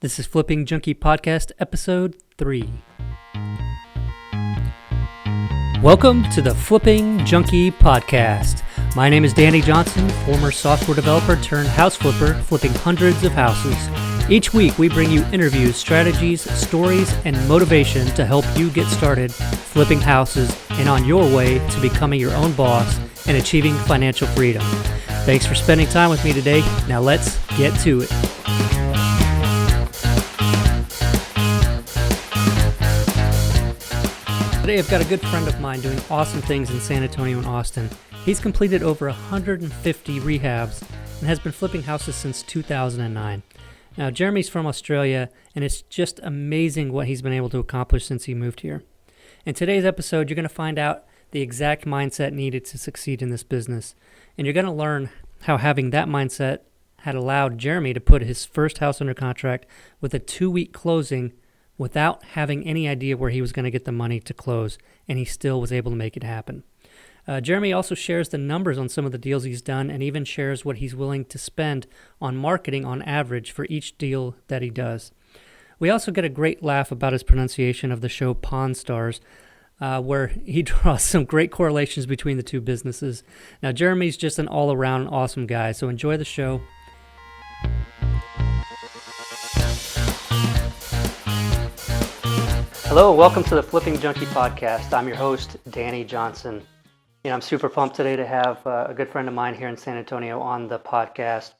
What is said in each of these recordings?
This is FlippingJunkie Podcast, Episode 3. Welcome to the FlippingJunkie Podcast. My name is Danny Johnson, former software developer turned house flipper, flipping hundreds of houses. Each week, we bring you interviews, strategies, stories, and motivation to help you get started flipping houses and on your way to becoming your own boss and achieving financial freedom. Thanks for spending time with me today. Now let's get to it. Today I've got a good friend of mine doing awesome things in San Antonio and Austin. He's completed over 150 rehabs and has been flipping houses since 2009. Now, Geremy's from Australia, and it's just amazing what he's been able to accomplish since he moved here. In today's episode, you're going to find out the exact mindset needed to succeed in this business, and you're going to learn how having that mindset had allowed Geremy to put his first house under contract with a 2-week closing without having any idea where he was going to get the money to close, and he still was able to make it happen. Geremy also shares the numbers on some of the deals he's done and even shares what he's willing to spend on marketing on average for each deal that he does. We also get a great laugh about his pronunciation of the show Pawn Stars, where he draws some great correlations between the two businesses. Now, Geremy's just an all-around awesome guy, so enjoy the show. Hello, welcome to the FlippingJunkie Podcast. I'm your host, Danny Johnson. I'm super pumped today to have a good friend of mine here in San Antonio on the podcast.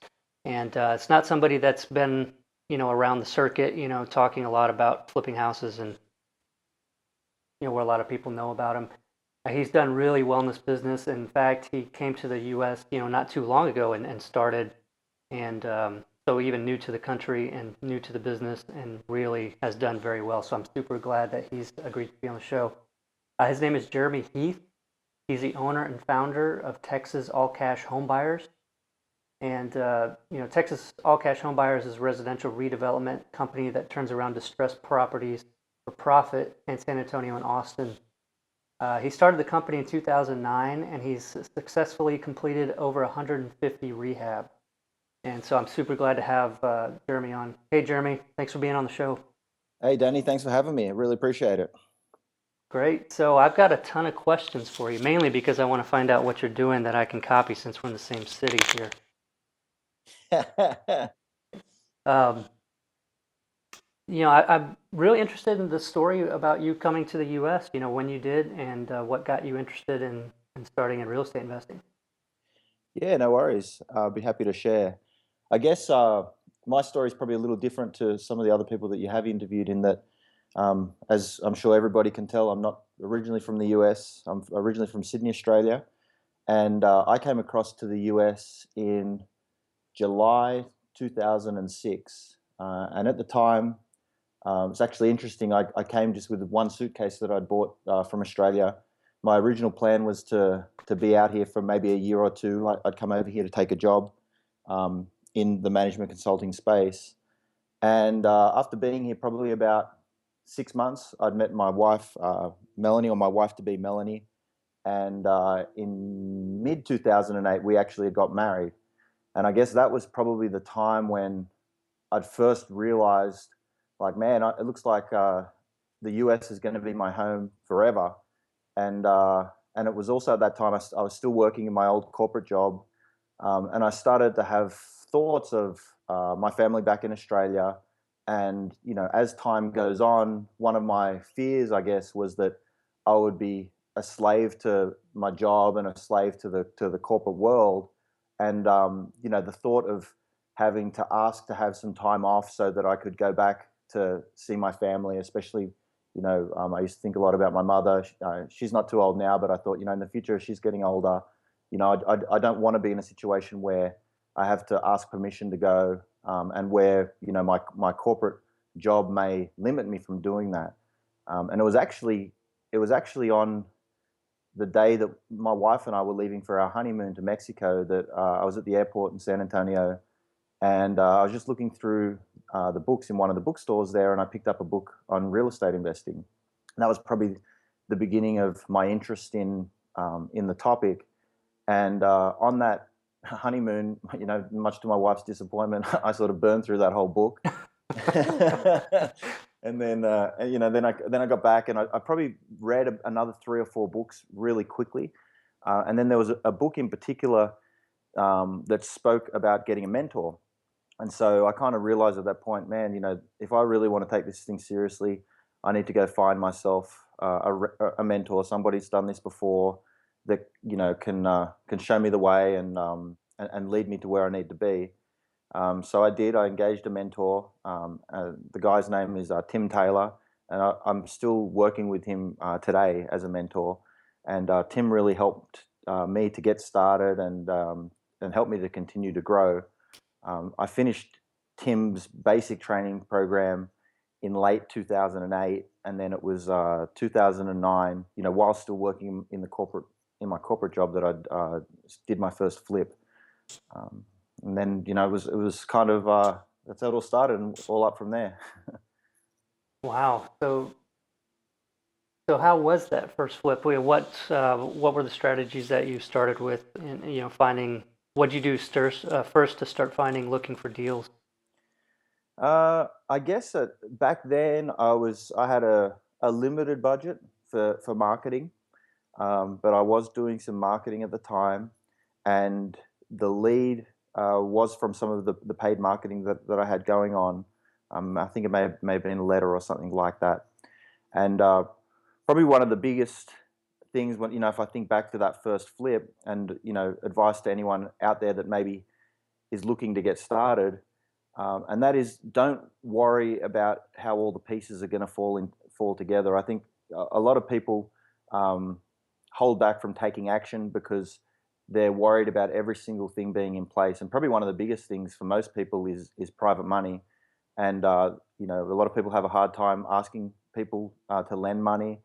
And it's not somebody that's been, around the circuit, talking a lot about flipping houses and, where a lot of people know about him. He's done really well in this business. In fact, he came to the U.S., not too long ago and started. And so even new to the country and new to the business and really has done very well. So I'm super glad that he's agreed to be on the show. His name is Geremy Heath. He's the owner and founder of Texas All Cash Home Buyers. And, Texas All Cash Home Buyers is a residential redevelopment company that turns around distressed properties for profit in San Antonio and Austin. He started the company in 2009, and he's successfully completed over 150 rehab. And so I'm super glad to have Geremy on. Hey, Geremy, thanks for being on the show. Hey, Danny, thanks for having me. I really appreciate it. Great. So I've got a ton of questions for you, mainly because I want to find out what you're doing that I can copy since we're in the same city here. I'm really interested in the story about you coming to the U.S., when you did and what got you interested in starting in real estate investing. Yeah, no worries. I'll be happy to share. I guess my story is probably a little different to some of the other people that you have interviewed in that, as I'm sure everybody can tell, I'm not originally from the US. I'm originally from Sydney, Australia. And I came across to the US in July 2006. And at the time, it's actually interesting. I came just with one suitcase that I'd bought from Australia. My original plan was to be out here for maybe a year or two. I'd come over here to take a job in the management consulting space. And after being here probably about 6 months, I'd met my wife, Melanie, or my wife-to-be, Melanie. And in mid-2008, we actually got married. And I guess that was probably the time when I'd first realized, man, it looks like the US is going to be my home forever. And it was also at that time I was still working in my old corporate job. And I started to have thoughts of my family back in Australia. And, as time goes on, one of my fears, I guess, was that I would be a slave to my job and a slave to the corporate world. And, the thought of having to ask to have some time off so that I could go back to see my family, especially, I used to think a lot about my mother. She's not too old now, but I thought, in the future, as she's getting older, I don't want to be in a situation where I have to ask permission to go. And where my corporate job may limit me from doing that, and it was actually on the day that my wife and I were leaving for our honeymoon to Mexico that I was at the airport in San Antonio, and I was just looking through the books in one of the bookstores there, and I picked up a book on real estate investing, and that was probably the beginning of my interest in the topic, and on that honeymoon, much to my wife's disappointment, I sort of burned through that whole book. And then then I got back, and I probably read another 3 or 4 books really quickly, and then there was a book in particular that spoke about getting a mentor. And so I kind of realized at that point, man, if I really want to take this thing seriously, I need to go find myself a mentor, somebody who's done this before, that can show me the way, and lead me to where I need to be. So I did. I engaged a mentor. The guy's name is Tim Taylor, and I'm still working with him today as a mentor. And Tim really helped me to get started, and helped me to continue to grow. I finished Tim's basic training program in late 2008, and then it was 2009. While still working in my corporate job, that I did my first flip. Um, and then it was kind of that's how it all started, and all up from there. Wow. So how was that first flip? What were the strategies that you started with in, finding, what'd you do first to start looking for deals? I guess that back then I had a limited budget for marketing, but I was doing some marketing at the time, and the lead was from some of the paid marketing that I had going on. I think it may have been a letter or something like that. And probably one of the biggest things, when if I think back to that first flip, and advice to anyone out there that maybe is looking to get started, and that is, don't worry about how all the pieces are going to fall together. I think a lot of people um, hold back from taking action because they're worried about every single thing being in place. And probably one of the biggest things for most people is private money. And a lot of people have a hard time asking people to lend money,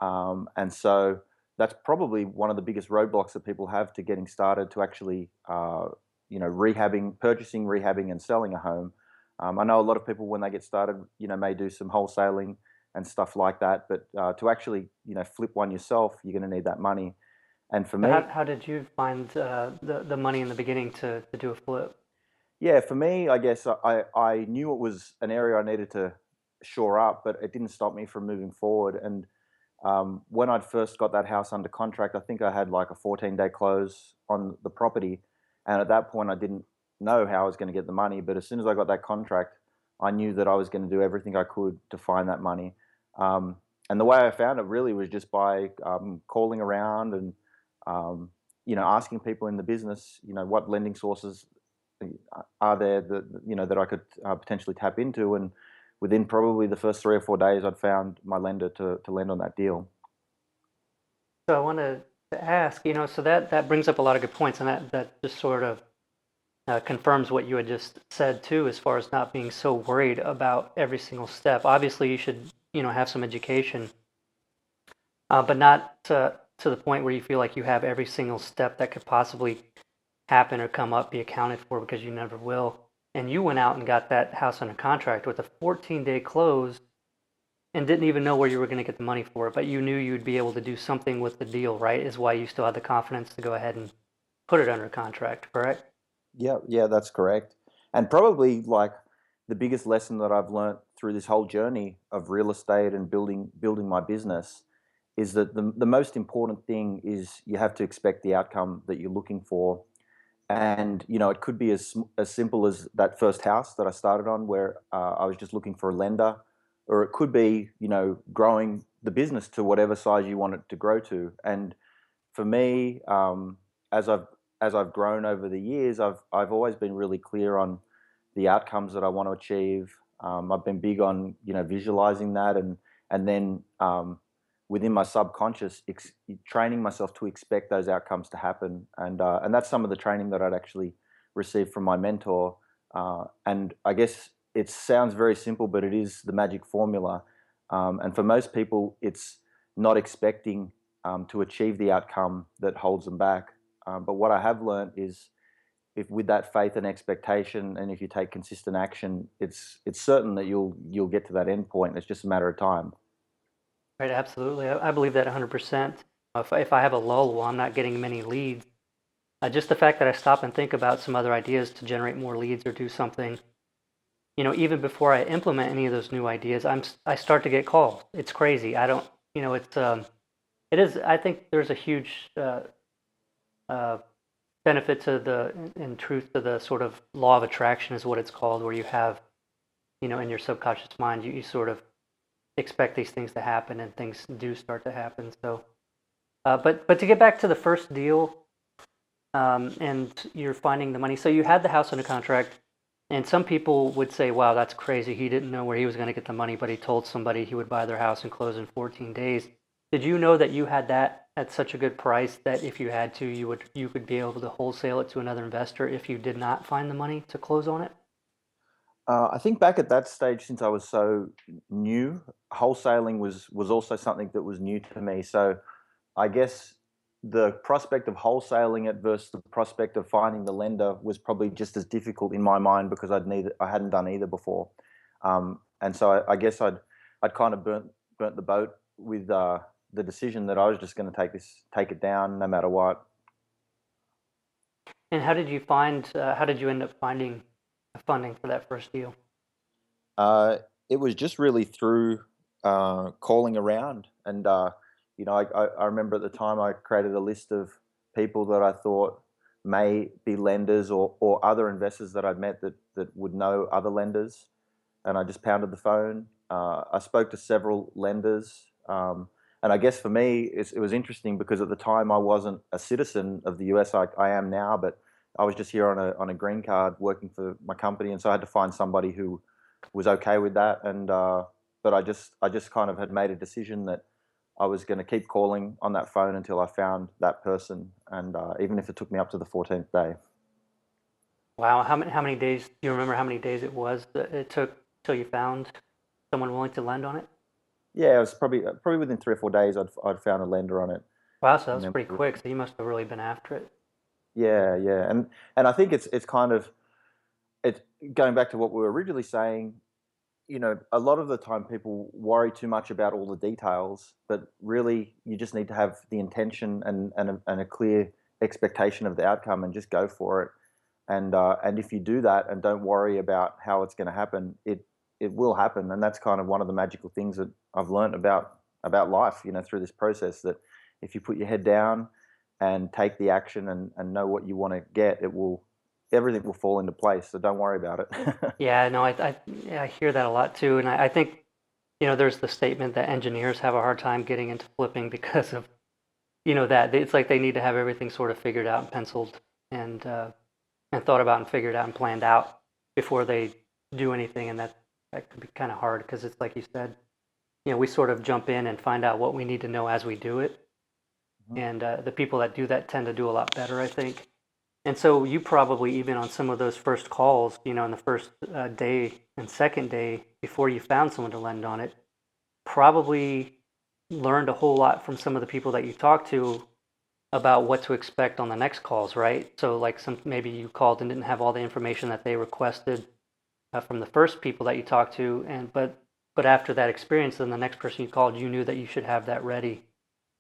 and so that's probably one of the biggest roadblocks that people have to getting started, to actually purchasing, rehabbing, and selling a home. I know a lot of people, when they get started, may do some wholesaling and stuff like that, but to actually flip one yourself, you're going to need that money. And for So me, how did you find the money in the beginning to do a flip? yeah, for me, I guess I knew it was an area I needed to shore up, but it didn't stop me from moving forward. And when I'd first got that house under contract, I think I had like a 14-day close on the property. And at that point, I didn't know how I was going to get the money. But as soon as I got that contract, I knew that I was going to do everything I could to find that money. And the way I found it really was just by calling around, and asking people in the business, what lending sources are there that I could potentially tap into. And within probably the first 3 or 4 days, I'd found my lender to lend on that deal. So I wanted to ask, so that brings up a lot of good points, and that just sort of confirms what you had just said too, as far as not being so worried about every single step. Obviously, you should, have some education, but not to the point where you feel like you have every single step that could possibly happen or come up be accounted for, because you never will. And you went out and got that house under contract with a 14-day close, and didn't even know where you were going to get the money for it, but you knew you'd be able to do something with the deal, right? Is why you still had the confidence to go ahead and put it under contract, correct? Yeah, that's correct. And probably like the biggest lesson that I've learned through this whole journey of real estate and building my business is that the most important thing is you have to expect the outcome that you're looking for. And it could be as simple as that first house that I started on, where I was just looking for a lender, or it could be growing the business to whatever size you want it to grow to. And for me, as I've grown over the years, I've always been really clear on the outcomes that I want to achieve. I've been big on visualizing that, and then within my subconscious, training myself to expect those outcomes to happen. And that's some of the training that I'd actually received from my mentor. And I guess it sounds very simple, but it is the magic formula. And for most people, it's not expecting to achieve the outcome that holds them back. But what I have learned is, if with that faith and expectation, and if you take consistent action, it's certain that you'll get to that end point. It's just a matter of time. Right, absolutely. I believe that 100%. If I have a lull while I'm not getting many leads, just the fact that I stop and think about some other ideas to generate more leads or do something, even before I implement any of those new ideas, I start to get calls. It's crazy. I don't, it is. I think there's a huge uh, benefit to in truth, to the sort of law of attraction is what it's called, where you have, in your subconscious mind, you sort of expect these things to happen, and things do start to happen. So, but to get back to the first deal, and you're finding the money. So you had the house under contract, and some people would say, "Wow, that's crazy. He didn't know where he was going to get the money, but he told somebody he would buy their house and close in 14 days." Did you know that you had that at such a good price that if you had to, you could be able to wholesale it to another investor if you did not find the money to close on it? I think back at that stage, since I was so new, wholesaling was also something that was new to me. So I guess the prospect of wholesaling it versus the prospect of finding the lender was probably just as difficult in my mind because I hadn't done either before, and so I guess I'd kind of burnt the boat with the decision that I was just going to take it down no matter what. And how did you find? How did you end up finding funding for that first deal? Uh, it was just really through calling around, and I remember at the time I created a list of people that I thought may be lenders or other investors that I'd met that would know other lenders, and I just pounded the phone. I spoke to several lenders, and I guess for me it was interesting because at the time I wasn't a citizen of the US. I am now, but I was just here on a green card working for my company, and so I had to find somebody who was okay with that. And but I just kind of had made a decision that I was going to keep calling on that phone until I found that person, and even if it took me up to the 14th day. Wow, how many days? Do you remember how many days it was that it took till you found someone willing to lend on it? Yeah, it was probably within 3 or 4 days I'd found a lender on it, Wow, so that and was then pretty quick. So you must have really been after it. yeah, yeah, and I think it's kind of it's going back to what we were originally saying. A lot of the time people worry too much about all the details, but really you just need to have the intention and a clear expectation of the outcome and just go for it. And if you do that and don't worry about how it's going to happen, it will happen. And that's kind of one of the magical things that I've learned about life, through this process, that if you put your head down and take the action and know what you want to get, everything will fall into place. So don't worry about it. Yeah, no, yeah, I hear that a lot too, and I think there's the statement that engineers have a hard time getting into flipping because of that it's like they need to have everything sort of figured out and penciled and and thought about and figured out and planned out before they do anything, and that could be kind of hard because it's like you said, we sort of jump in and find out what we need to know as we do it, Mhm. and the people that do that tend to do a lot better, I think. And so you probably even on some of those first calls, in the first day and second day before you found someone to lend on it, probably learned a whole lot from some of the people that you talked to about what to expect on the next calls, right? So like maybe you called and didn't have all the information that they requested from the first people that you talked to, and but after that experience, then the next person you called, you knew that you should have that ready.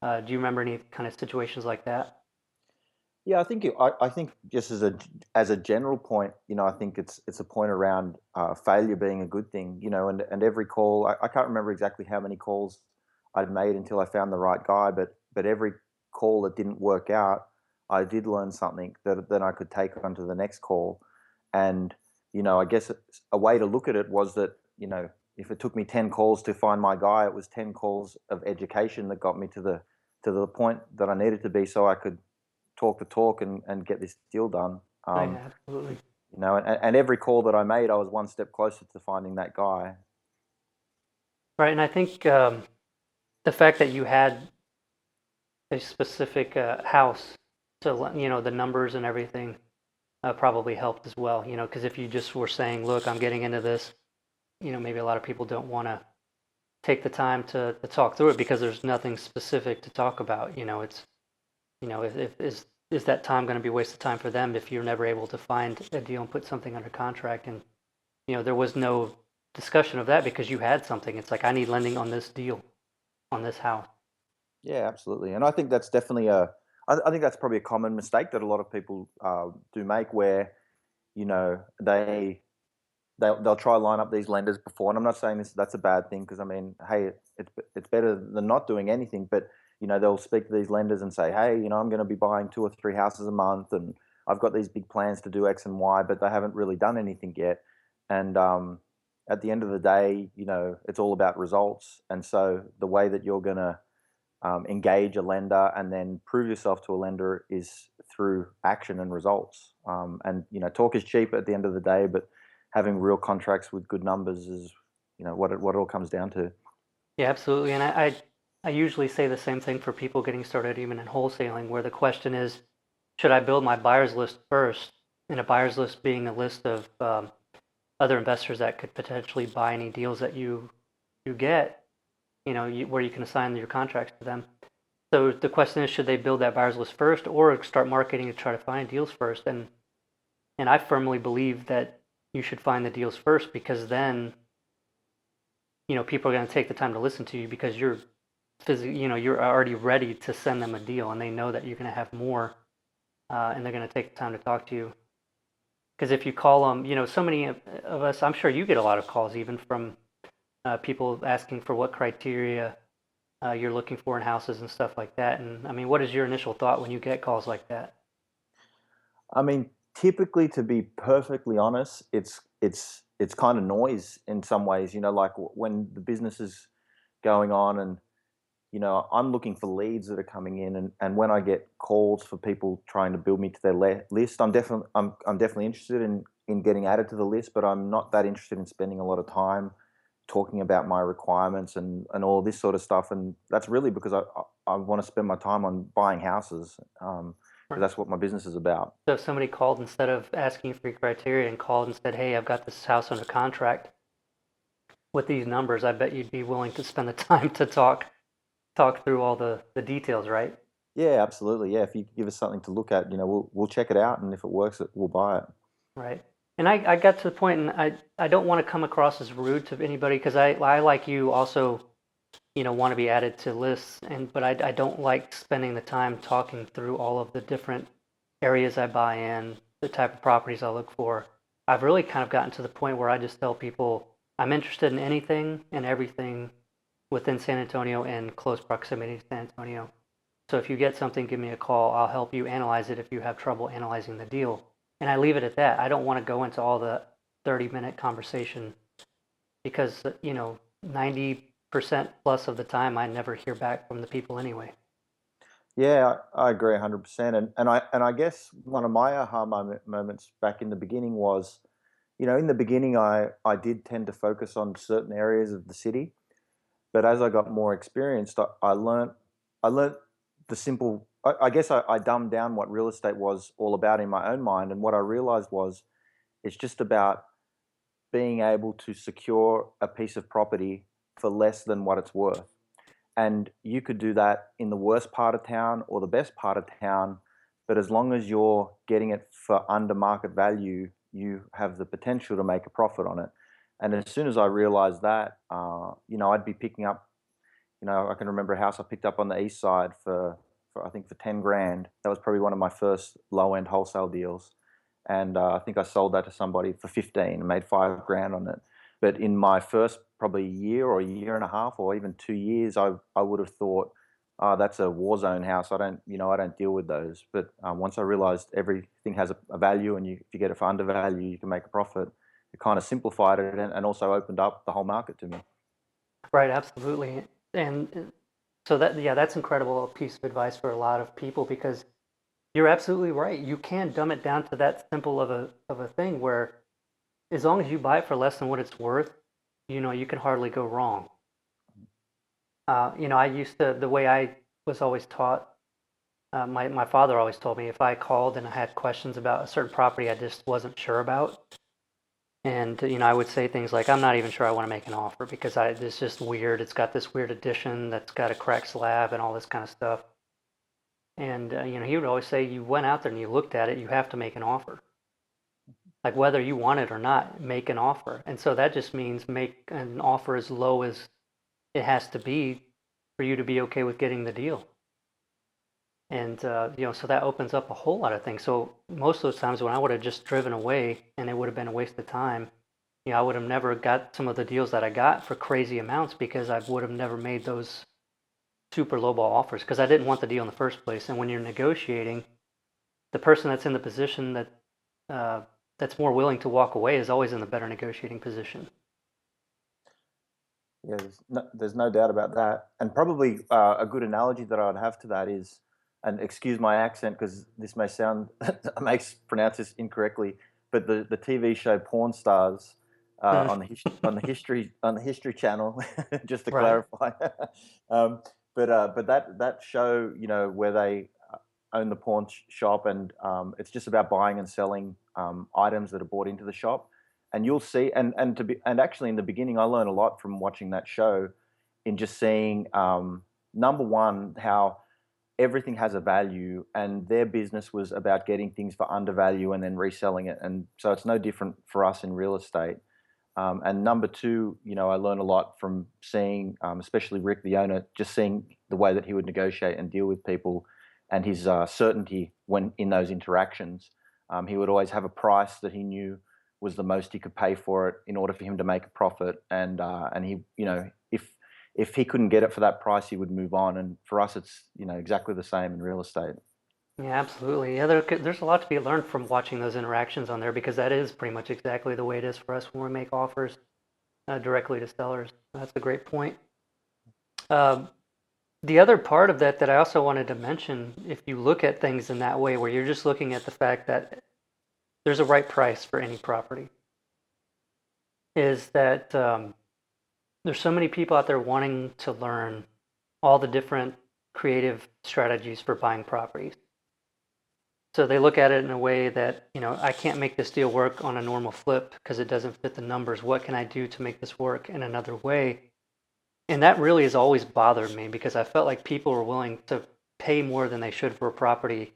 Do you remember any kind of situations like that? Yeah, I think just as a general point, I think it's a point around failure being a good thing, and every call, I can't remember exactly how many calls I'd made until I found the right guy, but every call that didn't work out, I did learn something that then I could take onto the next call. And I guess a way to look at it was that if it took me 10 calls to find my guy, it was 10 calls of education that got me to the point that I needed to be, so I could talk the talk and get this deal done. Oh yeah, absolutely. And every call that I made, I was one step closer to finding that guy. Right, and I think the fact that you had a specific house to the numbers and everything probably helped as well. Because if you just were saying, "Look, I'm getting into this," maybe a lot of people don't want to take the time to talk through it because there's nothing specific to talk about. It's if is that time going to be wasted time for them if you're never able to find a deal and put something under contract? And there was no discussion of that because you had something. It's like I need lending on this deal, on this house. Yeah, absolutely. And I think that's definitely I think that's probably a common mistake that a lot of people do make, where they they'll try to line up these lenders before, and I'm not saying that's a bad thing, because I mean, hey, it's better than not doing anything. But they'll speak to these lenders and say, hey, I'm going to be buying 2 or 3 houses a month, and I've got these big plans to do X and Y, but they haven't really done anything yet. And at the end of the day, it's all about results. And so the way that you're going to engage a lender and then prove yourself to a lender is through action and results. And talk is cheap at the end of the day, but having real contracts with good numbers is what it all comes down to. Yeah, absolutely. And I usually say the same thing for people getting started, even in wholesaling, where the question is, should I build my buyer's list first? And a buyer's list being a list of other investors that could potentially buy any deals that you get, where you can assign your contracts to them. So the question is, should they build that buyer's list first, or start marketing to try to find deals first? And I firmly believe that you should find the deals first, because then people are going to take the time to listen to you, because you're already ready to send them a deal, and they know that you're going to have more, and they're going to take the time to talk to you. Because if you call them, so many of us, I'm sure you get a lot of calls even from people asking for what criteria you're looking for in houses and stuff like that. And I mean, what is your initial thought when you get calls like that? I mean, typically, to be perfectly honest, it's kind of noise in some ways. Like when the business is going on, and I'm looking for leads that are coming in, and when I get calls for people trying to build me to their list, I'm definitely interested in getting added to the list, but I'm not that interested in spending a lot of time talking about my requirements and all this sort of stuff. And that's really because I want to spend my time on buying houses, because that's what my business is about. So if somebody called, instead of asking for your criteria, and called and said, hey, I've got this house under contract with these numbers, I bet you'd be willing to spend the time to talk through all the details, right? Yeah, absolutely. Yeah, if you give us something to look at, we'll check it out, and if it works, we'll buy it. Right. And I got to the point, and I don't want to come across as rude to anybody, because I like you also, want to be added to lists, but I don't like spending the time talking through all of the different areas I buy in, the type of properties I look for. I've really kind of gotten to the point where I just tell people I'm interested in anything and everything within San Antonio and close proximity to San Antonio. So if you get something, give me a call. I'll help you analyze it if you have trouble analyzing the deal. And I leave it at that. I don't want to go into all the 30-minute conversation, because 90% plus of the time I never hear back from the people anyway. Yeah, I agree 100%. And I guess one of my aha moments back in the beginning was, in the beginning, I did tend to focus on certain areas of the city, but as I got more experienced, I learned the simple. I guess I dumbed down what real estate was all about in my own mind, and what I realized was it's just about being able to secure a piece of property for less than what it's worth. And you could do that in the worst part of town or the best part of town, but as long as you're getting it for under market value, you have the potential to make a profit on it. And as soon as I realized that, I'd be picking up, I can remember a house I picked up on the east side for I think for 10 grand. That was probably one of my first low end wholesale deals. And I think I sold that to somebody for 15 and made 5 grand on it. But in my first probably year or a year and a half or even 2 years, I would have thought, oh, that's a war zone house. I don't deal with those. But once I realized everything has a value, and if you get it for undervalue, you can make a profit. It kind of simplified it, and also opened up the whole market to me. Right, absolutely. And so that's incredible piece of advice for a lot of people, because you're absolutely right. You can dumb it down to that simple of a thing, where as long as you buy it for less than what it's worth, you can hardly go wrong. I used to, the way I was always taught, my father always told me, if I called and I had questions about a certain property I just wasn't sure about, and I would say things like, I'm not even sure I want to make an offer, because it's just weird. It's got this weird addition that's got a cracked slab and all this kind of stuff. And he would always say, you went out there and you looked at it, you have to make an offer. Like, whether you want it or not, make an offer. And so that just means make an offer as low as it has to be for you to be okay with getting the deal. And so that opens up a whole lot of things. So most of those times when I would have just driven away, and it would have been a waste of time, I would have never got some of the deals that I got for crazy amounts because I would have never made those super lowball offers because I didn't want the deal in the first place. And when you're negotiating, the person that's in the position uh, that's more willing to walk away is always in the better negotiating position. Yeah, there's no doubt about that. And probably a good analogy that I'd have to that is, and excuse my accent because this may sound, I may pronounce this incorrectly, but the TV show Porn Stars Mm, on the History Channel, just to right. clarify. um, but that show, where they own the pawn shop, and it's just about buying and selling items that are bought into the shop. And you'll see, and actually in the beginning, I learned a lot from watching that show, in just seeing number one, how everything has a value, and their business was about getting things for undervalue and then reselling it. And so it's no different for us in real estate. And number two, I learned a lot from seeing, especially Rick, the owner, just seeing the way that he would negotiate and deal with people, and his certainty when in those interactions. He would always have a price that he knew was the most he could pay for it in order for him to make a profit. And he, if he couldn't get it for that price, he would move on. And for us, it's exactly the same in real estate. Yeah, absolutely. Yeah, there's a lot to be learned from watching those interactions on there because that is pretty much exactly the way it is for us when we make offers directly to sellers. That's a great point. Um, the other part of that I also wanted to mention, if you look at things in that way, where you're just looking at the fact that there's a right price for any property, is that there's so many people out there wanting to learn all the different creative strategies for buying properties. So they look at it in a way that, I can't make this deal work on a normal flip because it doesn't fit the numbers. What can I do to make this work in another way? And that really has always bothered me because I felt like people were willing to pay more than they should for a property,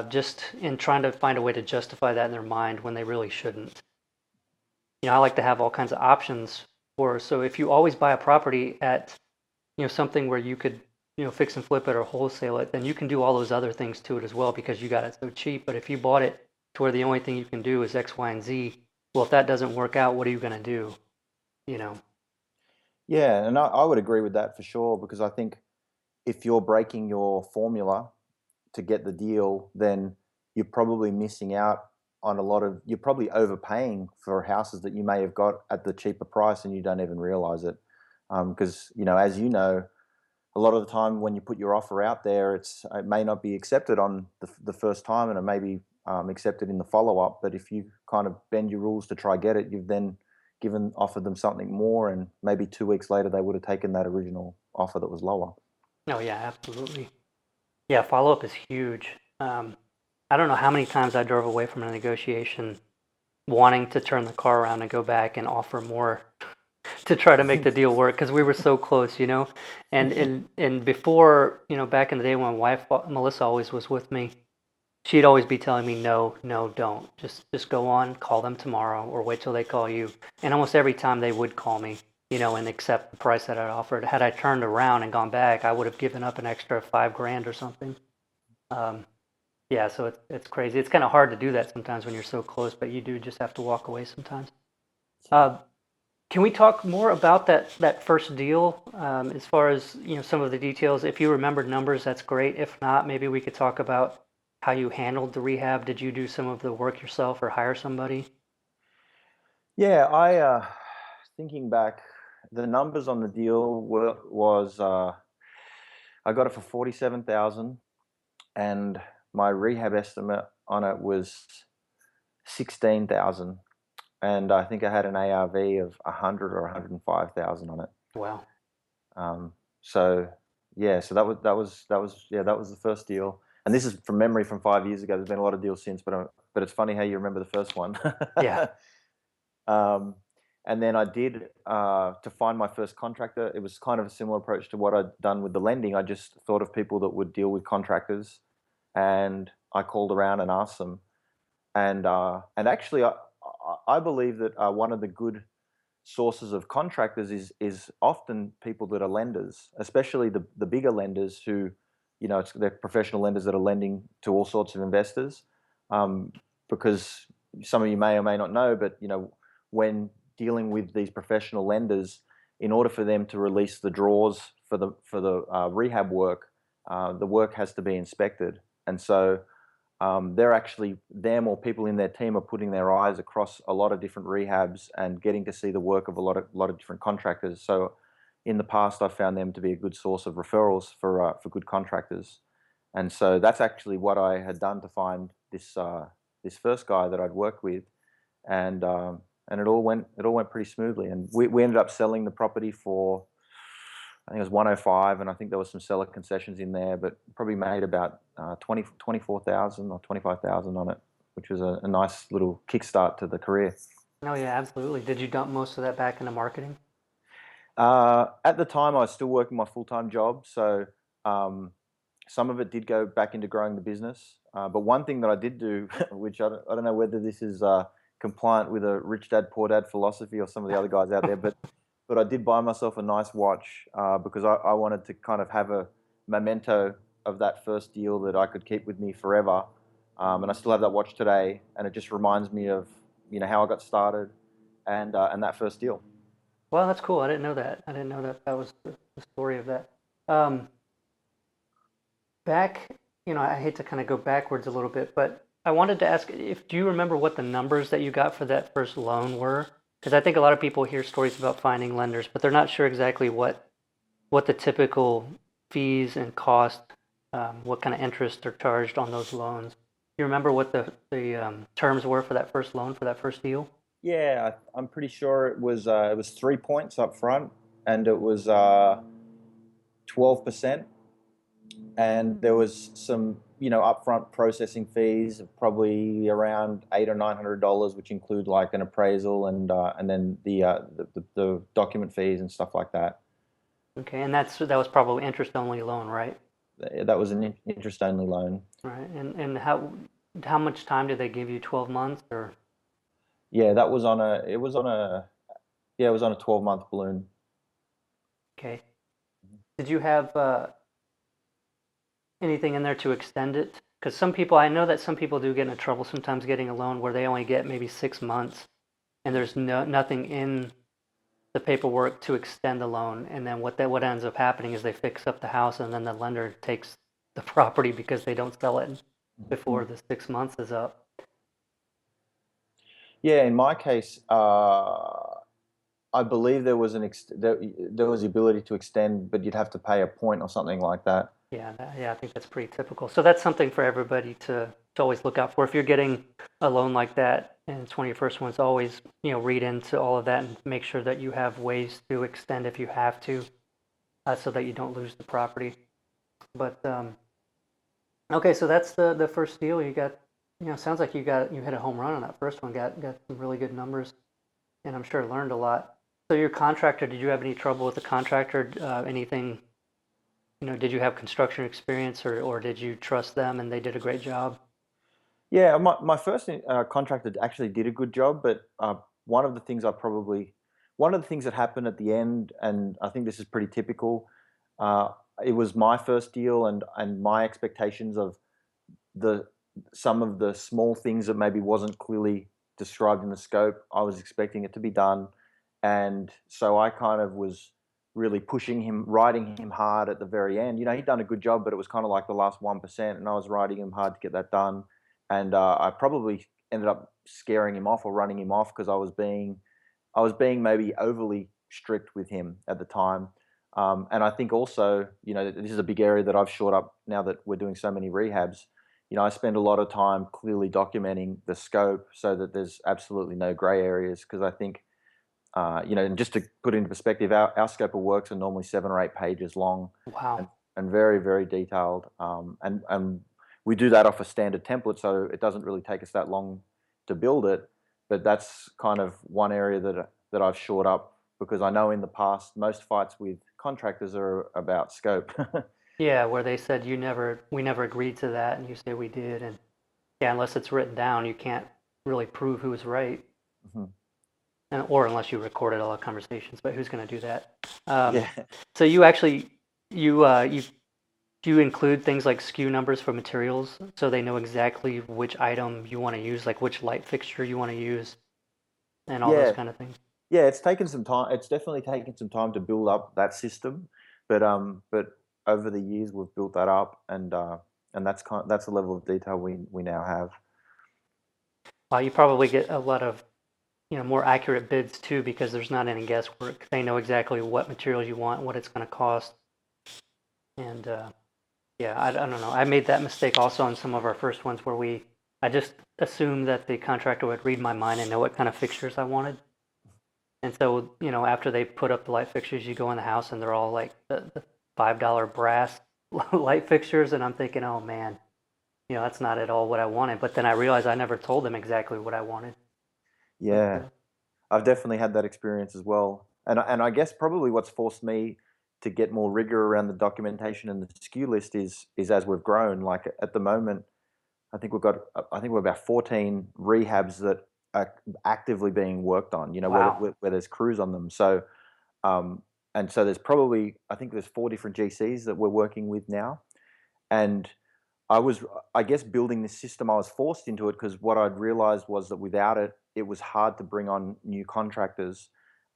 just in trying to find a way to justify that in their mind when they really shouldn't. I like to have all kinds of options for. So if you always buy a property at, something where you could, fix and flip it or wholesale it, then you can do all those other things to it as well because you got it so cheap. But if you bought it to where the only thing you can do is X, Y, and Z, well, if that doesn't work out, what are you going to do? You know? Yeah, and I would agree with that for sure, because I think if you're breaking your formula to get the deal, then you're probably missing out on a lot of, you're probably overpaying for houses that you may have got at the cheaper price and you don't even realize it. Because, as you know, a lot of the time when you put your offer out there, it may not be accepted on the first time, and it may be accepted in the follow-up. But if you kind of bend your rules to try get it, you've then offered them something more, and maybe 2 weeks later they would have taken that original offer that was lower. Oh, yeah, absolutely. Yeah, follow up is huge. I don't know how many times I drove away from a negotiation wanting to turn the car around and go back and offer more to try to make the deal work because we were so close, And before, back in the day when my wife Melissa always was with me, she'd always be telling me, no, no, don't. Just go on, call them tomorrow, or wait till they call you. And almost every time they would call me, and accept the price that I'd offered. Had I turned around and gone back, I would have given up an extra $5,000 or something. Yeah, so it's crazy. It's kind of hard to do that sometimes when you're so close, but you do just have to walk away sometimes. Uh, can we talk more about that first deal, as far as some of the details? If you remembered numbers, that's great. If not, maybe we could talk about how you handled the rehab. Did you do some of the work yourself or hire somebody? Yeah, thinking back, the numbers on the deal was I got it for 47,000, and my rehab estimate on it was 16,000, and I think I had an ARV of 100 or 105,000 on it. Wow. So yeah, so that was the first deal, and this is from memory from 5 years ago. There's been a lot of deals since, but it's funny how you remember the first one. Yeah. um, and then I did, to find my first contractor. It was kind of a similar approach to what I'd done with the lending. I just thought of people that would deal with contractors, and I called around and asked them. And actually, I believe that one of the good sources of contractors is often people that are lenders, especially the bigger lenders who, they're professional lenders that are lending to all sorts of investors. Because some of you may or may not know, but when dealing with these professional lenders, in order for them to release the draws for the rehab work, the work has to be inspected, and so they're actually, them or people in their team are putting their eyes across a lot of different rehabs and getting to see the work of a lot of different contractors. So in the past, I've found them to be a good source of referrals for good contractors, and so that's actually what I had done to find this first guy that I'd worked with, and it all went pretty smoothly, and we ended up selling the property for, I think it was 105, and I think there was some seller concessions in there, but probably made about 24,000 or 25,000 on it, which was a nice little kickstart to the career. Oh yeah, absolutely. Did you dump most of that back into marketing? At the time, I was still working my full-time job, so some of it did go back into growing the business. But one thing that I did do, which I don't know whether this is compliant with a rich dad, poor dad philosophy or some of the other guys out there, but I did buy myself a nice watch because I wanted to kind of have a memento of that first deal that I could keep with me forever. And I still have that watch today, and it just reminds me of how I got started and that first deal. Well, that's cool. I didn't know that. I didn't know that that was the story of that. Um, back, I hate to kind of go backwards a little bit, but I wanted to ask if do you remember what the numbers that you got for that first loan were? Because I think a lot of people hear stories about finding lenders, but they're not sure exactly what the typical fees and cost, what kind of interest are charged on those loans. You remember what the terms were for that first loan for that first deal? Yeah, I'm pretty sure it was 3 points up front, and it was 12%, and there was some upfront processing fees of probably around $800 or $900, which include like an appraisal and then the document fees and stuff like that. Okay, and that was probably interest only loan, right? That was an interest only loan. Right, and how much time did they give you? 12 months or? Yeah, that was on a it was on a yeah, it was on a 12-month balloon. Okay. Did you have anything in there to extend it? Because I know that some people do get into trouble sometimes getting a loan where they only get maybe 6 months, and there's nothing in the paperwork to extend the loan. And then what ends up happening is they fix up the house, and then the lender takes the property because they don't sell it before the 6 months is up. Yeah, in my case, I believe there was there was the ability to extend, but you'd have to pay a point or something like that. Yeah, I think that's pretty typical. So that's something for everybody to always look out for. If you're getting a loan like that and it's one of your first ones, always read into all of that and make sure that you have ways to extend if you have to, so that you don't lose the property. But okay, so that's the first deal you got. Sounds like you hit a home run on that first one. Got some really good numbers, and I'm sure learned a lot. So your contractor, did you have any trouble with the contractor? Anything? Did you have construction experience, or did you trust them and they did a great job? Yeah, my first contractor actually did a good job, but one of the things one of the things that happened at the end, and I think this is pretty typical, uh, it was my first deal, and my expectations of the some of the small things that maybe wasn't clearly described in the scope. I was expecting it to be done, and so I kind of was really pushing him, riding him hard at the very end. He'd done a good job, but it was kind of like the last 1%, and I was riding him hard to get that done. And I probably ended up scaring him off or running him off because I was being maybe overly strict with him at the time. And I think also, this is a big area that I've shored up now that we're doing so many rehabs. I spend a lot of time clearly documenting the scope so that there's absolutely no gray areas, because I think, and just to put it into perspective, our scope of works are normally 7 or 8 pages long and, Wow. and very, very detailed. And we do that off a standard template, so it doesn't really take us that long to build it. But that's kind of one area that I've shored up, because I know in the past most fights with contractors are about scope. Yeah, where they said we never agreed to that, and you say we did, and yeah, unless it's written down, you can't really prove who was right, Mhm. or unless you recorded all the conversations. But who's going to do that? Um, Yeah. so you actually you do you include things like SKU numbers for materials so they know exactly which item you want to use, like which light fixture you want to use? and all those Yeah, kind of things. yeah, it's taken some time. It's definitely taken some time to build up that system, but over the years we've built that up, and that's the level of detail we now have. You probably get a lot of more accurate bids too because there's not any guesswork. They know exactly what materials you want, what it's going to cost, and yeah, I don't know. I made that mistake also on some of our first ones where I just assumed that the contractor would read my mind and know what kind of fixtures I wanted. And so, after they put up the light fixtures, you go in the house and they're all like the $5 brass light fixtures. And I'm thinking, oh man, that's not at all what I wanted. But then I realized I never told them exactly what I wanted. But Yeah, I've definitely had that experience as well, and I guess probably what's forced me to get more rigor around the documentation and the SKU list is as we've grown. Like at the moment, I think we're about 14 rehabs that are actively being worked on. wow. Where there's crews on them. So um, and so there's probably I think there's 4 different GCs that we're working with now, and I was, I guess, building this system. I was forced into it because what I'd realized was that without it, it was hard to bring on new contractors.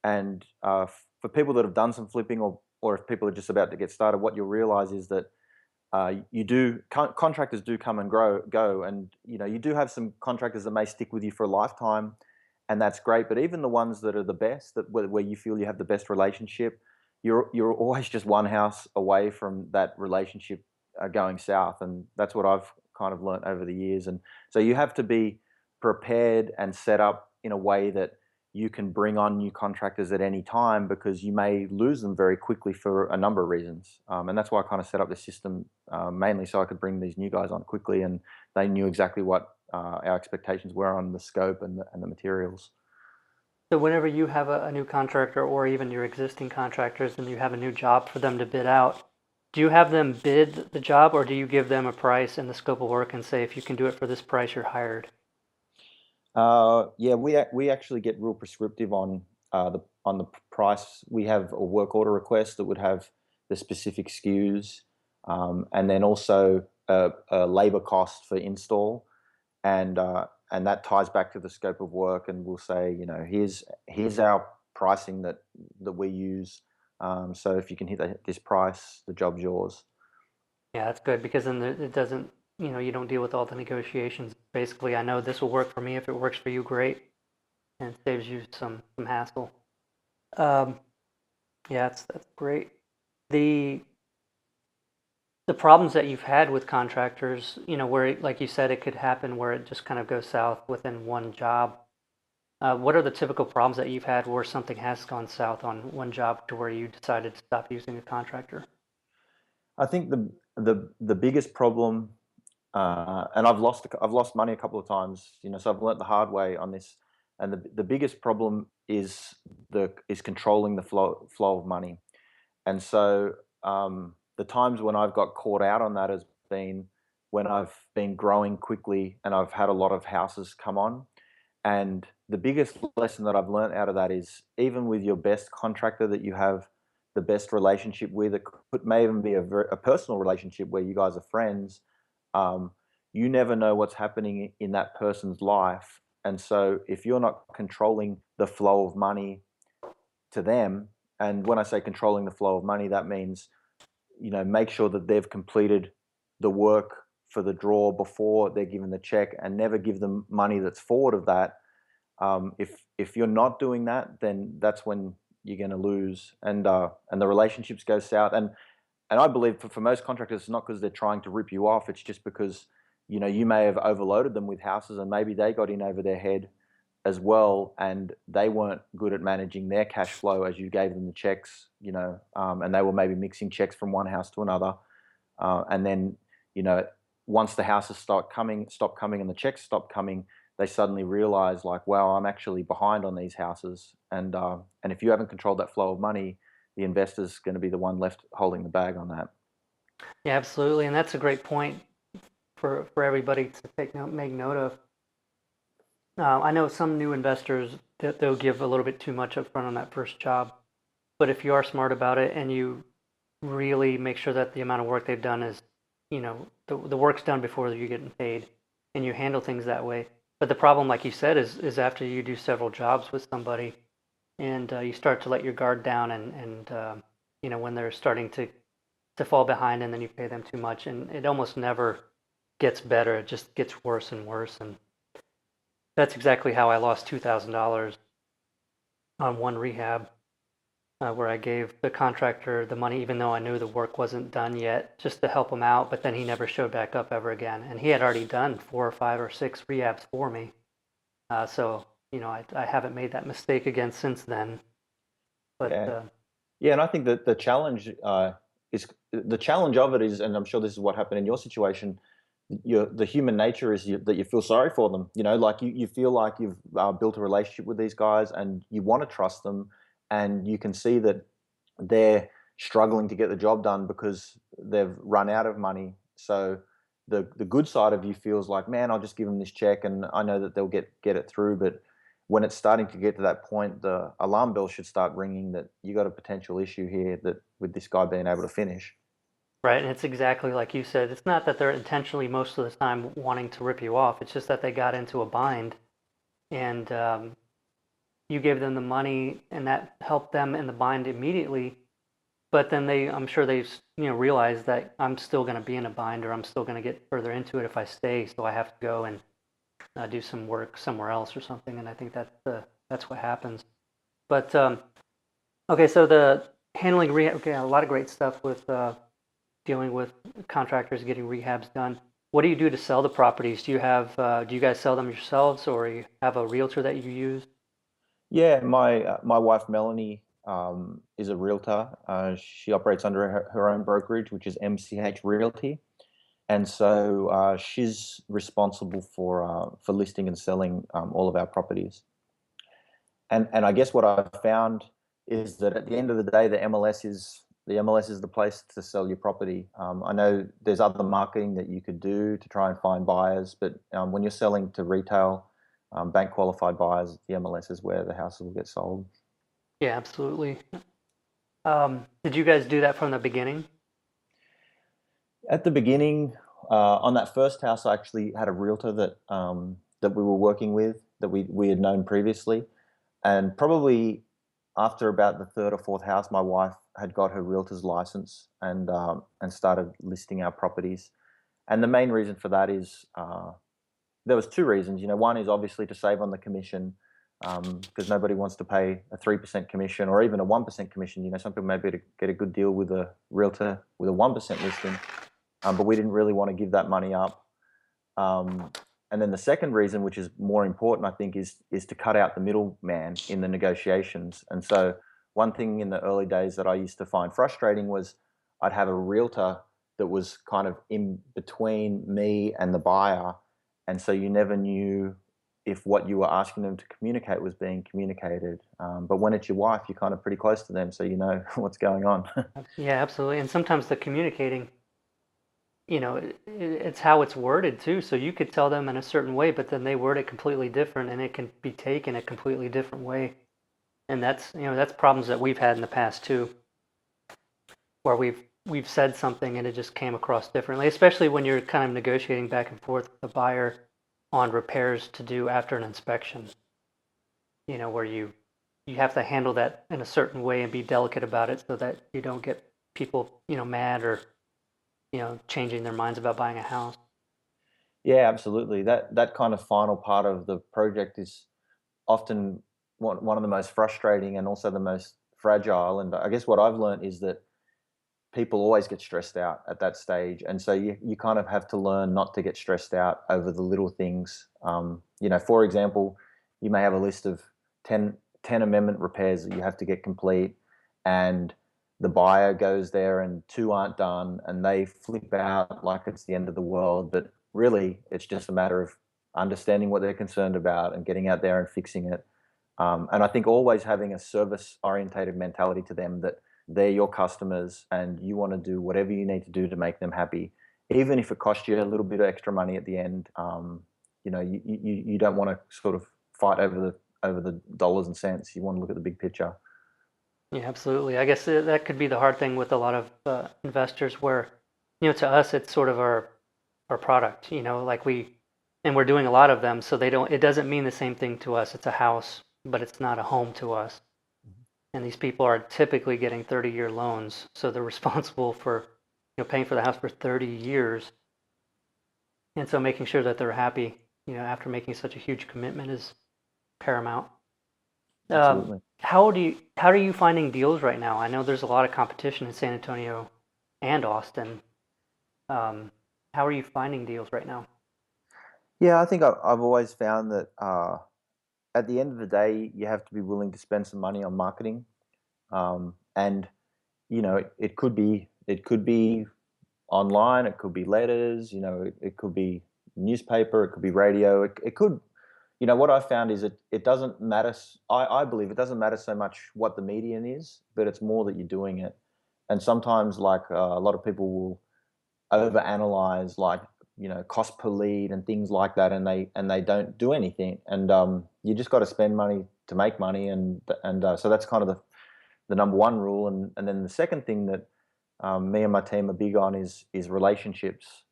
And for people that have done some flipping, or if people are just about to get started, what you'll realize is that contractors do come and go, and you do have some contractors that may stick with you for a lifetime, and that's great. But even the ones that are the best, where you feel you have the best relationship, you're always just one house away from that relationship going south, and that's what I've kind of learnt over the years. And so you have to be prepared and set up in a way that you can bring on new contractors at any time because you may lose them very quickly for a number of reasons. And that's why I kind of set up the system mainly so I could bring these new guys on quickly and they knew exactly what our expectations were on the scope and the materials. So whenever you have a new contractor or even your existing contractors and you have a new job for them to bid out, do you have them bid the job or do you give them a price and the scope of work and say if you can do it for this price, you're hired? Yeah, we actually get real prescriptive on the price. We have a work order request that would have the specific SKUs, and then also a labor cost for install, and that ties back to the scope of work. And we'll say, here's our pricing that we use. So if you can hit this price, the job's yours. Yeah, that's good because then it doesn't, you don't deal with all the negotiations. Basically, I know this will work for me. If it works for you, great, and it saves you some hassle. Um, yeah, that's great. The the problems that you've had with contractors, where like you said, it could happen where it just kind of goes south within one job. What are the typical problems that you've had where something has gone south on one job to where you decided to stop using a contractor? I think the biggest problem, and I've lost money a couple of times, so I've learnt the hard way on this. And the biggest problem is controlling the flow of money. And so the times when I've got caught out on that has been when I've been growing quickly and I've had a lot of houses come on. And the biggest lesson that I've learned out of that is even with your best contractor that you have the best relationship with, may even be a personal relationship where you guys are friends. Um, you never know what's happening in that person's life. And so if you're not controlling the flow of money to them, and when I say controlling the flow of money, that means, make sure that they've completed the work for the draw before they're given the check and never give them money that's forward of that. If you're not doing that, then that's when you're going to lose, and the relationships go south. And I believe for most contractors, it's not because they're trying to rip you off. It's just because you may have overloaded them with houses, and maybe they got in over their head as well, and they weren't good at managing their cash flow as you gave them the checks. And they were maybe mixing checks from one house to another, and then you know once the houses stop coming, and the checks stop coming, they suddenly realize like, wow, I'm actually behind on these houses, and if you haven't controlled that flow of money, the investor's going to be the one left holding the bag on that. Yeah, absolutely, and that's a great point for everybody to make note of. I know some new investors that they'll give a little bit too much upfront on that first job, but if you are smart about it and you really make sure that the amount of work they've done is, the work's done before you're getting paid, and you handle things that way, But the problem, like you said, is after you do several jobs with somebody and you start to let your guard down and when they're starting to fall behind and then you pay them too much and it almost never gets better. It just gets worse and worse. And that's exactly how I lost $2,000 on one rehab where I gave the contractor the money, even though I knew the work wasn't done yet, just to help him out. But then he never showed back up ever again. And he had already done 4 or 5 or 6 rehabs for me. So I haven't made that mistake again since then. But Yeah. Yeah, and I think that the challenge of it is, and I'm sure this is what happened in your situation. The human nature is that you feel sorry for them. Like you feel like you've built a relationship with these guys, and you want to trust them, and you can see that they're struggling to get the job done because they've run out of money. So the good side of you feels like, man, I'll just give them this check, and I know that they'll get it through. But when it's starting to get to that point, the alarm bell should start ringing that you got a potential issue here that with this guy being able to finish. right, and it's exactly like you said. It's not that they're intentionally most of the time wanting to rip you off. It's just that they got into a bind, and you gave them the money, and that helped them in the bind immediately. But then I'm sure they realized that I'm still going to be in a bind, or I'm still going to get further into it if I stay. So I have to go and do some work somewhere else or something. And I think that's what happens. But okay, so the handling rehab. Okay, a lot of great stuff with dealing with contractors getting rehabs done. What do you do to sell the properties? Do you guys sell them yourselves, or you have a realtor that you use? Yeah, my wife Melanie is a realtor. She operates under her own brokerage, which is MCH Realty, and so she's responsible for listing and selling all of our properties. And I guess what I've found is that at the end of the day, the MLS is the place to sell your property. I know there's other marketing that you could do to try and find buyers, but when you're selling to retail, bank qualified buyers, the MLS is where the houses will get sold. Yeah, absolutely. Did you guys do that from the beginning? At the beginning, on that first house, I actually had a realtor that we were working with that we had known previously, and probably after about the third or fourth house, my wife had got her realtor's license and started listing our properties. And the main reason for that is there was two reasons. One is obviously to save on the commission because nobody wants to pay a 3% commission or even a 1% commission. Some people may be able to get a good deal with a realtor with a 1% listing, but we didn't really want to give that money up. And then the second reason, which is more important, I think, is to cut out the middleman in the negotiations. And so one thing in the early days that I used to find frustrating was I'd have a realtor that was kind of in between me and the buyer. And so you never knew if what you were asking them to communicate was being communicated. But when it's your wife, you're kind of pretty close to them, so you know what's going on. Yeah, absolutely. And sometimes the communicating, it's how it's worded too. So you could tell them in a certain way, but then they word it completely different, and it can be taken a completely different way. And that's problems that we've had in the past too, where we've said something and it just came across differently, especially when you're kind of negotiating back and forth with the buyer on repairs to do after an inspection. Where you have to handle that in a certain way and be delicate about it so that you don't get people, mad or, changing their minds about buying a house. Yeah, absolutely. That kind of final part of the project is often one of the most frustrating and also the most fragile. And I guess what I've learned is that people always get stressed out at that stage. And so you kind of have to learn not to get stressed out over the little things. For example, you may have a list of 10 amendment repairs that you have to get complete, and the buyer goes there and two aren't done and they flip out like it's the end of the world. But really, it's just a matter of understanding what they're concerned about and getting out there and fixing it. And I think always having a service orientated mentality to them that they're your customers and you want to do whatever you need to do to make them happy, even if it costs you a little bit of extra money at the end. You don't want to sort of fight over the dollars and cents. You want to look at the big picture. Yeah, absolutely. I guess that could be the hard thing with a lot of investors where, to us, it's sort of our product, like and we're doing a lot of them, so it doesn't mean the same thing to us. It's a house, but it's not a home to us. And these people are typically getting 30-year loans, so they're responsible for, paying for the house for 30 years. And so making sure that they're happy, after making such a huge commitment is paramount. Absolutely. How are you finding deals right now? I know there's a lot of competition in San Antonio and Austin. How are you finding deals right now? Yeah, I think I've always found that at the end of the day, you have to be willing to spend some money on marketing, and it could be online, it could be letters, it could be newspaper, it could be radio, it could. What I found is it doesn't matter. I believe it doesn't matter so much what the medium is, but it's more that you're doing it. And sometimes, like a lot of people will overanalyze, like cost per lead and things like that, and they don't do anything. And you just got to spend money to make money, and so that's kind of the number one rule. And then the second thing that me and my team are big on is relationships.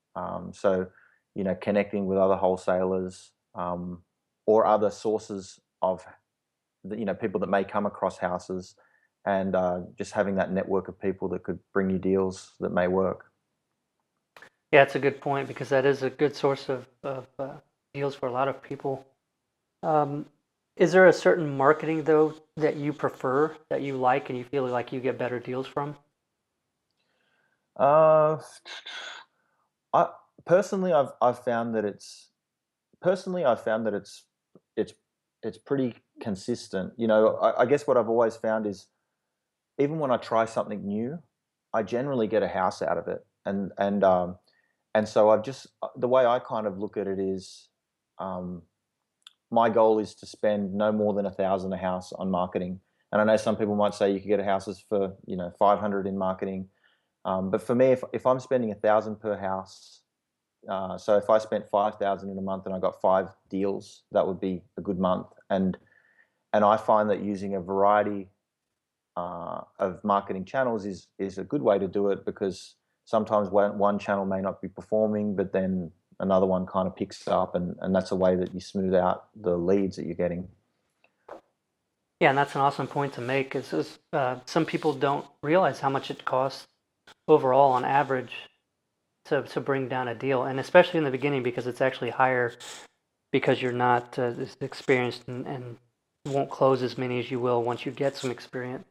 So connecting with other wholesalers, or other sources of people that may come across houses, and just having that network of people that could bring you deals that may work. Yeah, it's a good point because that is a good source of deals for a lot of people. Um, is there a certain marketing though that you prefer, that you like, and you feel like you get better deals from? Uh, I personally, I've found that it's it's pretty consistent. I guess what I've always found is, even when I try something new, I generally get a house out of it, and so I've just the way I kind of look at it is, um, my goal is to spend no more than 1,000 a house on marketing. And I know some people might say you could get houses for 500 in marketing, but for me, if I'm spending 1,000 per house, so if I spent 5,000 in a month and I got 5 deals, that would be a good month. And I find that using a variety of marketing channels is a good way to do it, because sometimes one channel may not be performing, but then another one kind of picks up, and that's a way that you smooth out the leads that you're getting. Yeah, and that's an awesome point to make. Some people don't realize how much it costs overall on average to bring down a deal, and especially in the beginning because it's actually higher because you're not as experienced and won't close as many as you will once you get some experience.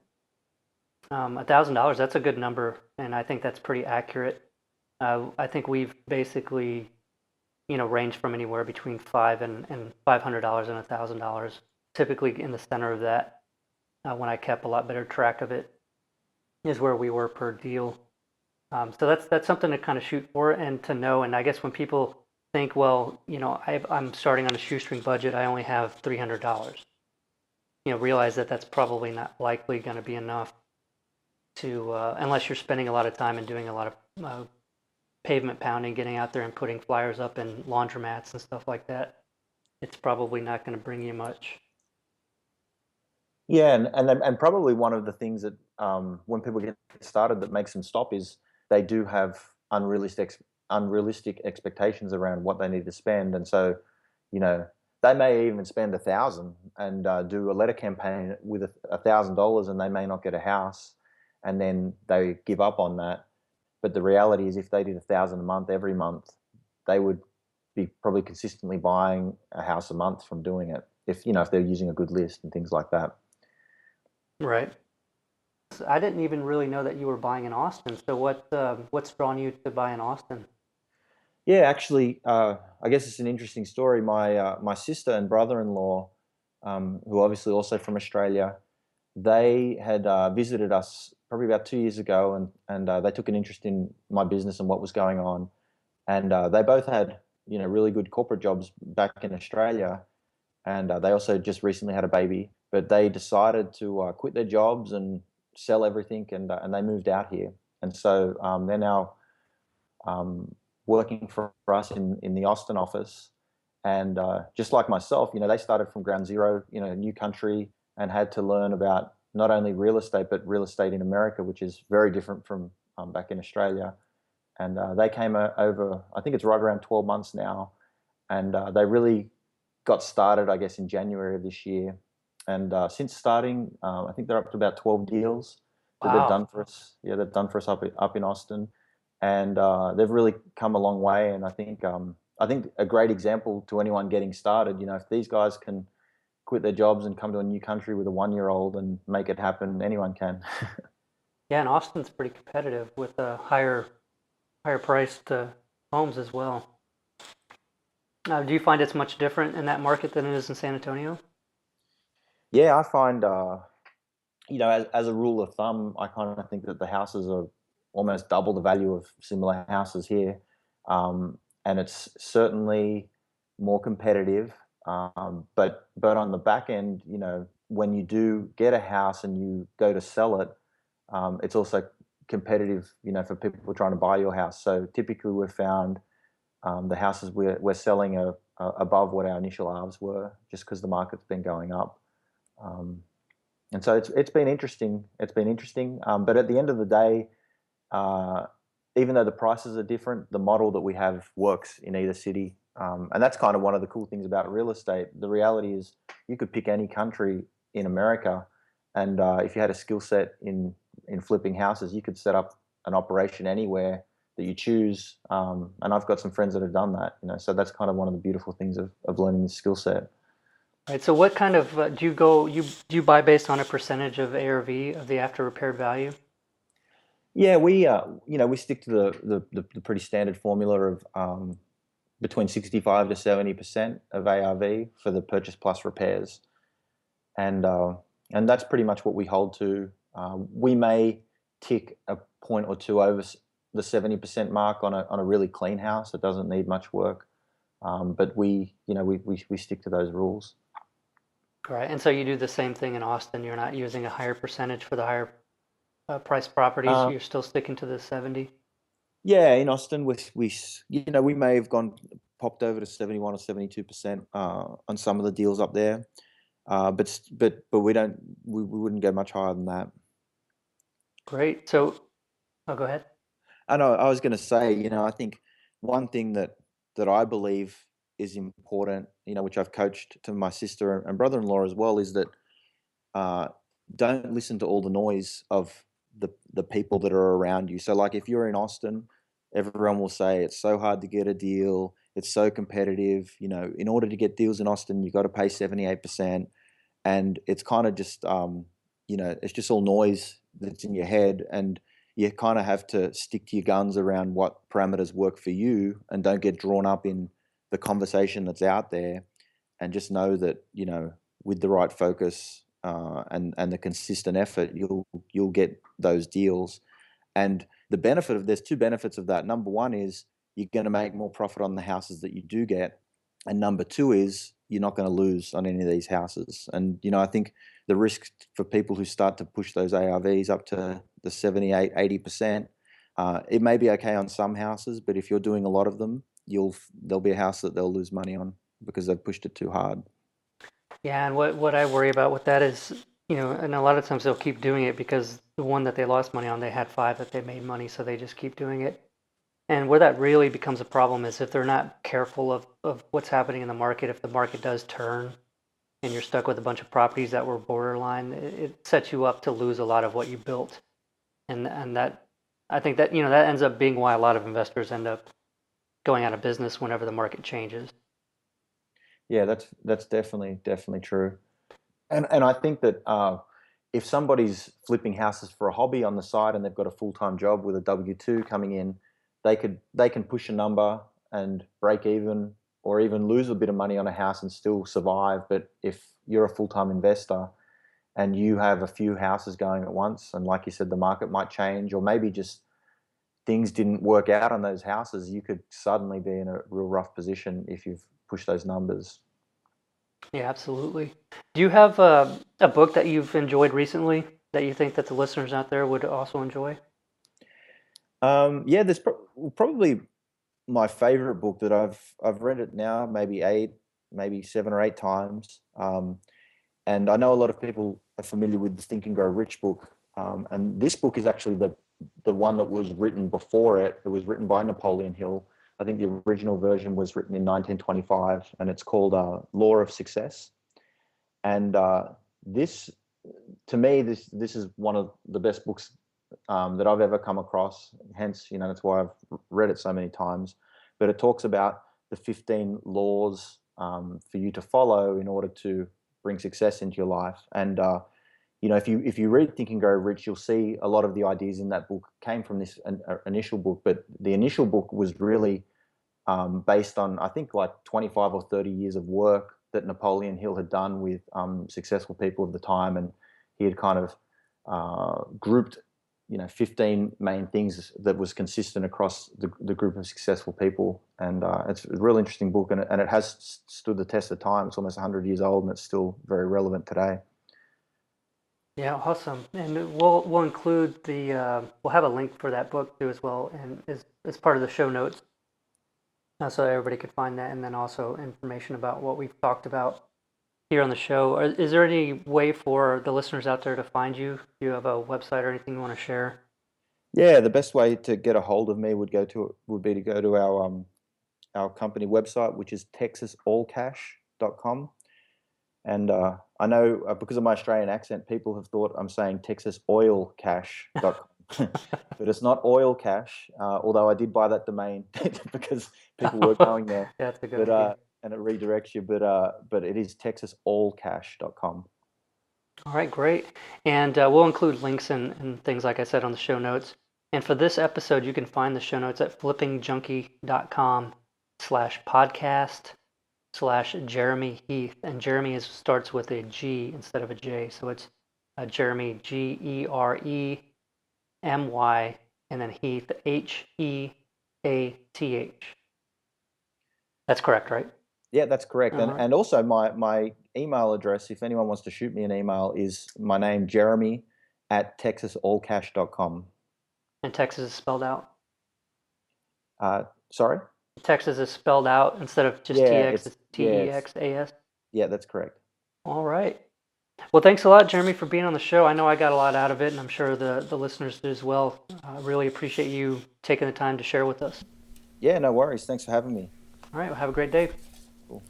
$1,000, that's a good number, and I think that's pretty accurate. I think we've basically, ranged from anywhere between and $500 and $1,000, typically in the center of that. When I kept a lot better track of it, is where we were per deal. So that's something to kind of shoot for and to know. And I guess when people think, well, I'm starting on a shoestring budget, I only have $300. Realize that that's probably not likely going to be enough to, unless you're spending a lot of time and doing a lot of pavement pounding, getting out there and putting flyers up in laundromats and stuff like that. It's probably not going to bring you much. Yeah, and probably one of the things that, when people get started, that makes them stop is they do have unrealistic expectations around what they need to spend, and so you know they may even spend 1,000 and do a letter campaign with $1,000, and they may not get a house, and then they give up on that. But the reality is, if they did 1,000 a month every month, they would be probably consistently buying a house a month from doing it. If they're using a good list and things like that. Right. I didn't even really know that you were buying in Austin. So what's drawn you to buy in Austin? Yeah, actually, I guess it's an interesting story. My sister and brother-in-law, who are obviously also from Australia, they had visited us probably about 2 years ago, and they took an interest in my business and what was going on. And they both had really good corporate jobs back in Australia, and they also just recently had a baby. But they decided to quit their jobs and sell everything, and they moved out here. And so they're now um, working for us in the Austin office. And just like myself, they started from ground zero, a new country, and had to learn about not only real estate, but real estate in America, which is very different from back in Australia. And they came over, I think it's right around 12 months now. and they really got started, I guess, in January of this year. And since starting, I think they're up to about 12 deals that they've Wow. done for us. Yeah, they've done for us up in Austin, and they've really come a long way. And I think a great example to anyone getting started. If these guys can quit their jobs and come to a new country with a 1-year-old and make it happen, anyone can. Yeah, and Austin's pretty competitive with higher priced homes as well. Do you find it's much different in that market than it is in San Antonio? Yeah, I find as a rule of thumb, I kind of think that the houses are almost double the value of similar houses here, and it's certainly more competitive. But on the back end, when you do get a house and you go to sell it, it's also competitive, for people trying to buy your house. So typically, we've found the houses we're selling are above what our initial ARVs were, just because the market's been going up. Um, and so it's been interesting. It's been interesting. But at the end of the day, uh, even though the prices are different, the model that we have works in either city. And that's kind of one of the cool things about real estate. The reality is, you could pick any country in America, and if you had a skill set in flipping houses, you could set up an operation anywhere that you choose. And I've got some friends that have done that. So that's kind of one of the beautiful things of learning this skill set. Right. So what kind of do you buy based on a percentage of ARV of the after repaired value? Yeah, we stick to the pretty standard formula of between 65 to 70% of ARV for the purchase plus repairs, and and that's pretty much what we hold to. We may tick a point or two over the 70% mark on a really clean house that doesn't need much work, but we stick to those rules. Right. And so you do the same thing in Austin. You're not using a higher percentage for the higher price properties. Uh, You're still sticking to the 70. yeah, in Austin, we may have gone popped over to 71 or 72% on some of the deals up there. But we wouldn't go much higher than that. Great. So, oh, go ahead. I know I was going to say, I think one thing that I believe is important, which I've coached to my sister and brother-in-law as well, is that uh, don't listen to all the noise of the people that are around you. So, like, if you're in Austin, everyone will say it's so hard to get a deal. It's so competitive. In order to get deals in Austin, you got to pay 78%, and it's kind of just it's just all noise that's in your head, and you kind of have to stick to your guns around what parameters work for you, and don't get drawn up in the conversation that's out there, and just know that with the right focus and the consistent effort, you'll get those deals. And there's two benefits of that. Number one is you're going to make more profit on the houses that you do get, and number two is you're not going to lose on any of these houses. And I think the risk for people who start to push those ARVs up to the 78, 80%, it may be okay on some houses, but if you're doing a lot of them, there'll be a house that they'll lose money on because they've pushed it too hard. Yeah, and what I worry about with that is, and a lot of times they'll keep doing it because the one that they lost money on, they had five that they made money, so they just keep doing it. And where that really becomes a problem is if they're not careful of what's happening in the market. If the market does turn and you're stuck with a bunch of properties that were borderline, it sets you up to lose a lot of what you built. And that, I think that, that ends up being why a lot of investors end up going out of business whenever the market changes. Yeah, that's definitely true. And I think that if somebody's flipping houses for a hobby on the side and they've got a full-time job with a W-2 coming in, they can push a number and break even, or even lose a bit of money on a house and still survive. But if you're a full-time investor and you have a few houses going at once, and like you said, the market might change, or maybe just things didn't work out on those houses, you could suddenly be in a real rough position if you've pushed those numbers. Yeah, absolutely. Do you have a book that you've enjoyed recently that you think that the listeners out there would also enjoy? Yeah, there's probably my favorite book that I've read it now maybe 7 or 8 times. And I know a lot of people are familiar with the Think and Grow Rich book. And this book is actually the one that was written before it. It was written by Napoleon Hill, I think the original version was written in 1925, and it's called Law of Success. And this, to me, this is one of the best books that I've ever come across. Hence, that's why I've read it so many times. But it talks about the 15 laws for you to follow in order to bring success into your life. And if you read Think and Grow Rich, you'll see a lot of the ideas in that book came from this initial book. But the initial book was really based on, I think, like 25 or 30 years of work that Napoleon Hill had done with successful people of the time, and he had kind of grouped 15 main things that was consistent across the group of successful people. And it's a real interesting book, and it has stood the test of time. It's almost 100 years old, and it's still very relevant today. Yeah, awesome. And we'll include we'll have a link for that book too as well, and as part of the show notes, so everybody could find that, and then also information about what we've talked about here on the show. Is there any way for the listeners out there to find you? Do you have a website or anything you want to share? Yeah, the best way to get a hold of me would be to go to our company website, which is texasallcash.com. And I know because of my Australian accent, people have thought I'm saying texasoilcash.com. But it's not oil cash, although I did buy that domain because people were going there. Yeah, that's a good idea. And it redirects you, but it is texasallcash.com. All right, great. And we'll include links and things, like I said, on the show notes. And for this episode, you can find the show notes at flippingjunkie.com/podcast/Geremy Heath. And Geremy starts with a G instead of a J. So it's Geremy, Geremy, and then Heath, Heath. That's correct, right? Yeah, that's correct. All And right. and also my email address, if anyone wants to shoot me an email, is my name, Geremy@texasallcash.com. And Texas is spelled out? Sorry? Texas is spelled out instead of just Yeah, TX, it's TEXAS? Yeah, that's correct. All right. Well, thanks a lot, Geremy, for being on the show. I know I got a lot out of it, and I'm sure the listeners did as well. I really appreciate you taking the time to share with us. Yeah, no worries. Thanks for having me. All right, well, have a great day. Cool.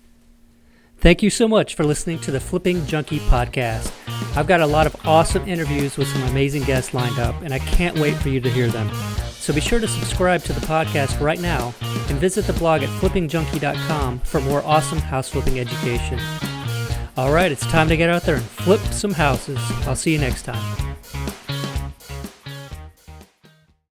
Thank you so much for listening to the Flipping Junkie podcast. I've got a lot of awesome interviews with some amazing guests lined up, and I can't wait for you to hear them. So be sure to subscribe to the podcast right now and visit the blog at FlippingJunkie.com for more awesome house flipping education. All right, it's time to get out there and flip some houses. I'll see you next time.